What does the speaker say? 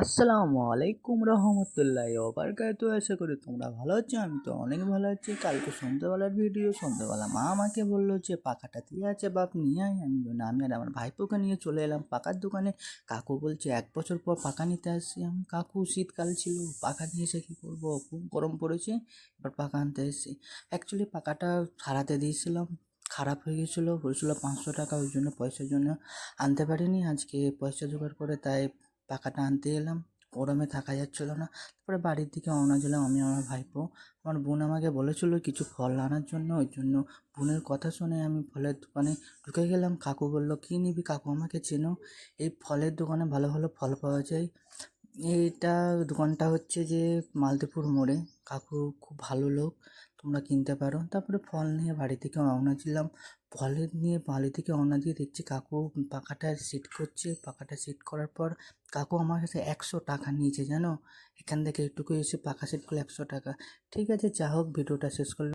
আসসালামু আলাইকুম রহমতুল্লাহি ওয়া বারাকাতুহু। আশা করি তোমরা ভালো আছো। আমি তো অনেক ভালো আছি। কালকে সন্ধ্যাবেলার ভিডিও, সন্ধ্যাবেলা মা আমাকে বললো যে পাখাটা দিয়ে আছে বাপ নিয়ে আয়। আমি আর আমার ভাইপোকে নিয়ে চলে এলাম পাখার দোকানে। কাকু বলছে 1 বছর পর পাখা নিতে আসছি। আমি কাকু শীতকাল ছিল, পাখা নিয়ে এসে কী করবো, খুব গরম পড়েছে, এবার পাখা আনতে এসেছি। অ্যাকচুয়ালি পাখাটা সারাতে দিয়েছিলাম, খারাপ হয়ে গেছিলো, বলছিল 500 টাকা, ওই জন্য পয়সার জন্য আনতে পারিনি। আজকে পয়সা জোগাড় করে তাই পাখাটা আনতে এলাম। গরমে থাকা যাচ্ছিল না। তারপরে বাড়ির দিকে রওনা দিলাম আমি, আমার ভাইপো। আমার বোন আমাকে বলেছিল কিছু ফল আনার জন্য, ওই জন্য বোনের কথা শুনে আমি ফলের দোকানে ঢুকে গেলাম। কাকু বললো কী নিবি? কাকু আমাকে চেনো, এই ফলের দোকানে ভালো ভালো ফল পাওয়া যায়। এইটা দোকানটা হচ্ছে যে মালতীপুর মোড়ে। কাকু খুব ভালো লোক, তোমরা কিনতে পারো। তারপরে ফল নিয়ে বাড়ি থেকে রওনা দিলাম। ফলের নিয়ে বাড়ি থেকে রওনা দিয়ে দেখছি কাকু পাখাটা সেট করছে। পাখাটা সেট করার পর কাকু আমার কাছে 100 টাকা নিয়েছে, জানো। এখান থেকে একটুকু এসে পাখা সেট করলে 100 টাকা। ঠিক আছে, যা হোক, ভিডিওটা শেষ করলাম।